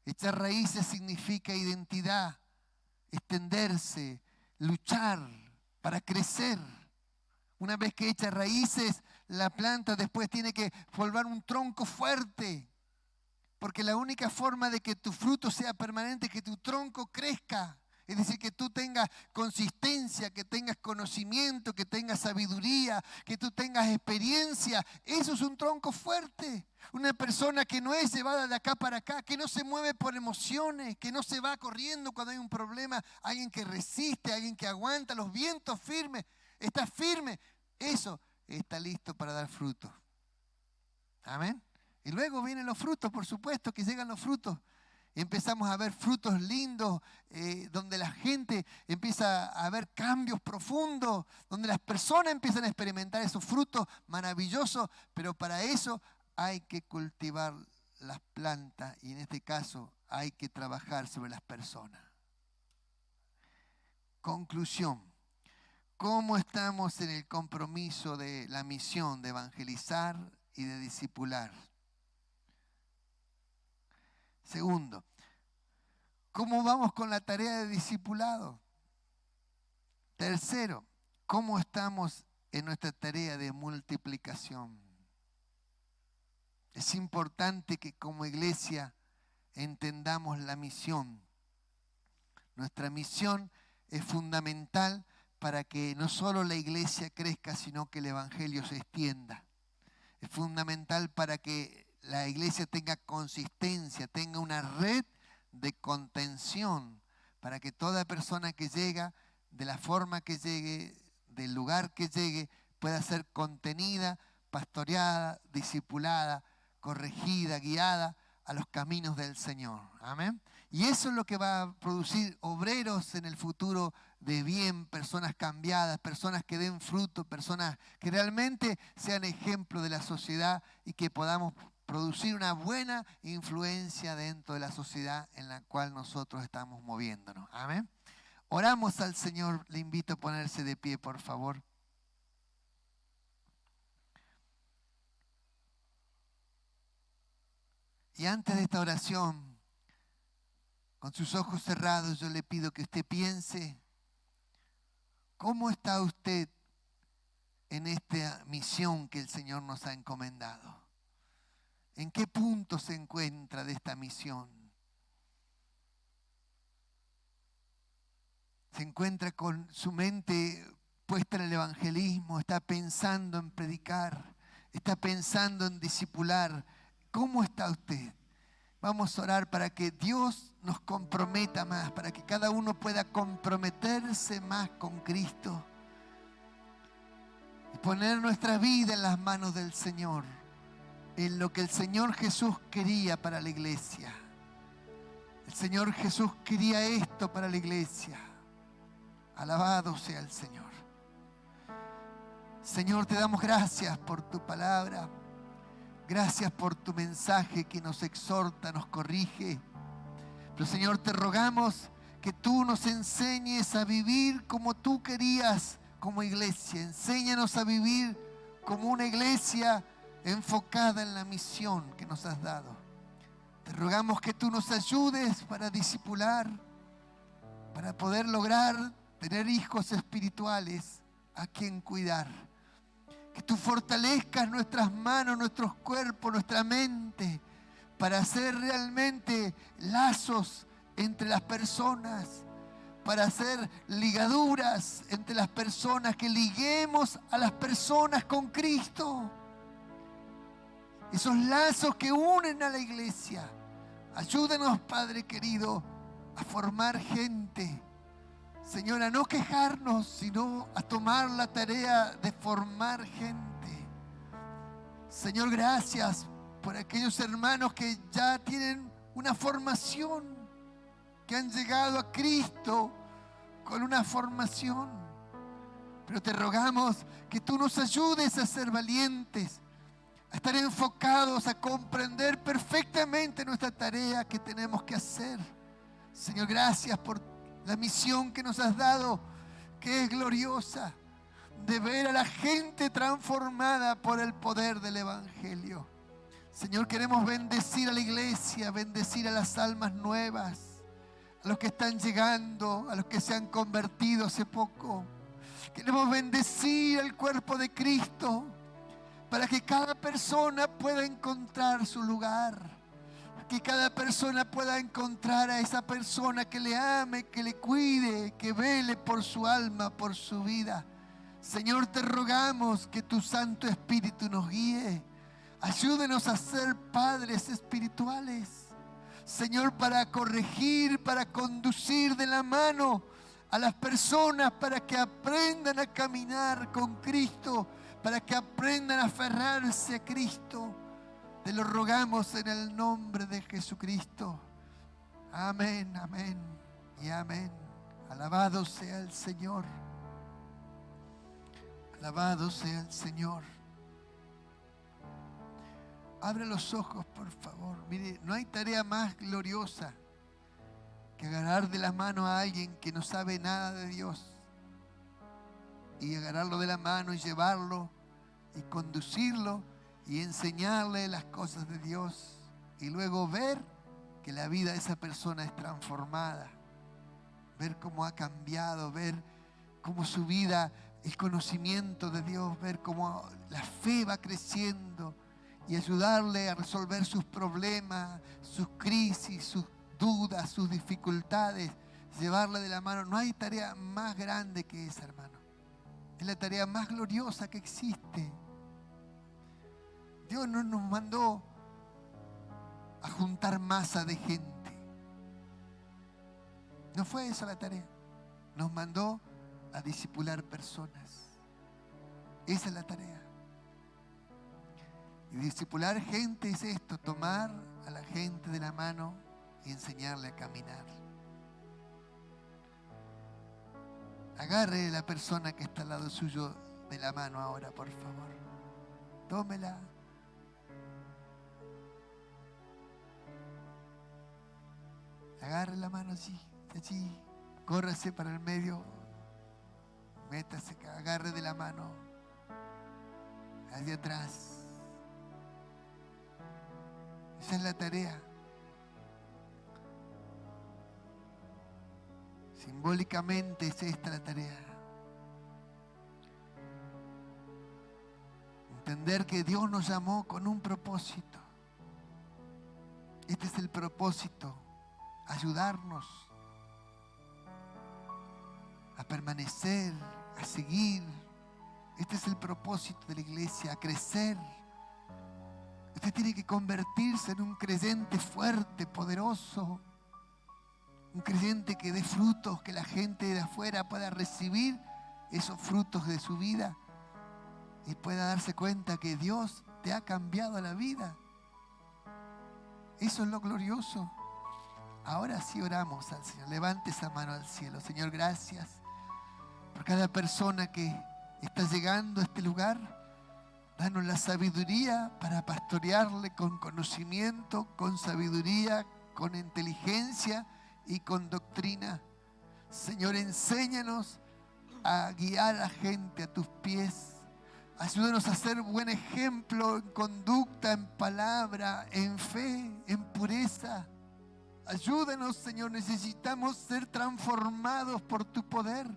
Echar raíces significa identidad, extenderse, luchar para crecer. Una vez que echa raíces, la planta después tiene que formar un tronco fuerte, porque la única forma de que tu fruto sea permanente es que tu tronco crezca. Es decir, que tú tengas consistencia, que tengas conocimiento, que tengas sabiduría, que tú tengas experiencia. Eso es un tronco fuerte. Una persona que no es llevada de acá para acá, que no se mueve por emociones, que no se va corriendo cuando hay un problema. Alguien que resiste, alguien que aguanta los vientos firmes. Está firme. Eso está listo para dar frutos. Amén. Y luego vienen los frutos, por supuesto que llegan los frutos. Empezamos a ver frutos lindos, donde la gente empieza a ver cambios profundos, donde las personas empiezan a experimentar esos frutos maravillosos, pero para eso hay que cultivar las plantas y en este caso hay que trabajar sobre las personas. Conclusión. ¿Cómo estamos en el compromiso de la misión de evangelizar y de discipular? Segundo, ¿cómo vamos con la tarea de discipulado? Tercero, ¿cómo estamos en nuestra tarea de multiplicación? Es importante que como iglesia entendamos la misión. Nuestra misión es fundamental para que no solo la iglesia crezca, sino que el evangelio se extienda. Es fundamental para que la iglesia tenga consistencia, tenga una red de contención, para que toda persona que llega, de la forma que llegue, del lugar que llegue, pueda ser contenida, pastoreada, discipulada, corregida, guiada a los caminos del Señor. Amén. Y eso es lo que va a producir obreros en el futuro de bien, personas cambiadas, personas que den fruto, personas que realmente sean ejemplo de la sociedad y que podamos producir una buena influencia dentro de la sociedad en la cual nosotros estamos moviéndonos. Amén. Oramos al Señor. Le invito a ponerse de pie, por favor. Y antes de esta oración, con sus ojos cerrados, yo le pido que usted piense, ¿cómo está usted en esta misión que el Señor nos ha encomendado? ¿En qué punto se encuentra de esta misión? ¿Se encuentra con su mente puesta en el evangelismo? ¿Está pensando en predicar? ¿Está pensando en discipular? ¿Cómo está usted? Vamos a orar para que Dios nos comprometa más, para que cada uno pueda comprometerse más con Cristo y poner nuestra vida en las manos del Señor, en lo que el Señor Jesús quería para la iglesia. El Señor Jesús quería esto para la iglesia. Alabado sea el Señor. Señor, te damos gracias por tu palabra. Gracias por tu mensaje que nos exhorta, nos corrige. Pero Señor, te rogamos que tú nos enseñes a vivir como tú querías como iglesia. Enséñanos a vivir como una iglesia enfocada en la misión que nos has dado. Te rogamos que tú nos ayudes para discipular, para poder lograr tener hijos espirituales a quien cuidar. Que tú fortalezcas nuestras manos, nuestros cuerpos, nuestra mente, para hacer realmente lazos entre las personas, para hacer ligaduras entre las personas, que liguemos a las personas con Cristo. Esos lazos que unen a la iglesia. Ayúdanos, Padre querido, a formar gente. Señor, a no quejarnos, sino a tomar la tarea de formar gente. Señor, gracias por aquellos hermanos que ya tienen una formación, que han llegado a Cristo con una formación. Pero te rogamos que tú nos ayudes a ser valientes, a estar enfocados, a comprender perfectamente nuestra tarea que tenemos que hacer. Señor, gracias por la misión que nos has dado, que es gloriosa, de ver a la gente transformada por el poder del Evangelio. Señor, queremos bendecir a la iglesia, bendecir a las almas nuevas, a los que están llegando, a los que se han convertido hace poco. Queremos bendecir al cuerpo de Cristo para que cada persona pueda encontrar su lugar. Que cada persona pueda encontrar a esa persona que le ame, que le cuide, que vele por su alma, por su vida. Señor, te rogamos que tu Santo Espíritu nos guíe. Ayúdenos a ser padres espirituales. Señor, para corregir, para conducir de la mano a las personas, para que aprendan a caminar con Cristo, para que aprendan a aferrarse a Cristo. Te lo rogamos en el nombre de Jesucristo. Amén, amén y amén. Alabado sea el Señor. Alabado sea el Señor. Abre los ojos, por favor. Mire, no hay tarea más gloriosa que agarrar de la mano a alguien que no sabe nada de Dios. Y agarrarlo de la mano y llevarlo y conducirlo y enseñarle las cosas de Dios. Y luego ver que la vida de esa persona es transformada. Ver cómo ha cambiado, ver cómo su vida, el conocimiento de Dios, ver cómo la fe va creciendo. Y ayudarle a resolver sus problemas, sus crisis, sus dudas, sus dificultades. Llevarle de la mano. No hay tarea más grande que esa, hermano. Es la tarea más gloriosa que existe. Dios no nos mandó a juntar masa de gente. No fue esa la tarea. Nos mandó a discipular personas. Esa es la tarea. Y discipular gente es esto, tomar a la gente de la mano y enseñarle a caminar. Agarre a la persona que está al lado suyo de la mano ahora, por favor. Tómela. Agarre la mano así, allí. Córrase para el medio. Métase, agarre de la mano. Hacia atrás. Esa es la tarea. Simbólicamente es esta la tarea. Entender que Dios nos llamó con un propósito. Este es el propósito. Ayudarnos a permanecer, a seguir. Este es el propósito de la iglesia, a crecer. Usted tiene que convertirse en un creyente fuerte, poderoso. Un creyente que dé frutos, que la gente de afuera pueda recibir esos frutos de su vida y pueda darse cuenta que Dios te ha cambiado la vida. Eso es lo glorioso. Ahora sí oramos al Señor. Levante esa mano al cielo. Señor, gracias por cada persona que está llegando a este lugar. Danos la sabiduría para pastorearle con conocimiento, con sabiduría, con inteligencia y con doctrina. Señor, enséñanos a guiar a la gente a tus pies. Ayúdanos a ser buen ejemplo en conducta, en palabra, en fe, en pureza. Ayúdanos, Señor, necesitamos ser transformados por tu poder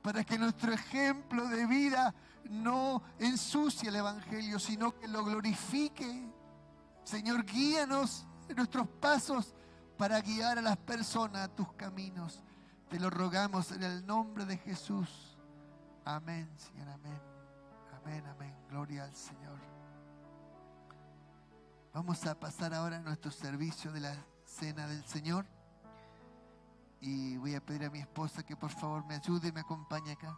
para que nuestro ejemplo de vida no ensucie el Evangelio, sino que lo glorifique. Señor, guíanos en nuestros pasos para guiar a las personas a tus caminos. Te lo rogamos en el nombre de Jesús. Amén, Señor, amén. Amén, amén. Gloria al Señor. Vamos a pasar ahora a nuestro servicio de la Cena del Señor. Y voy a pedir a mi esposa que por favor me ayude y me acompañe acá.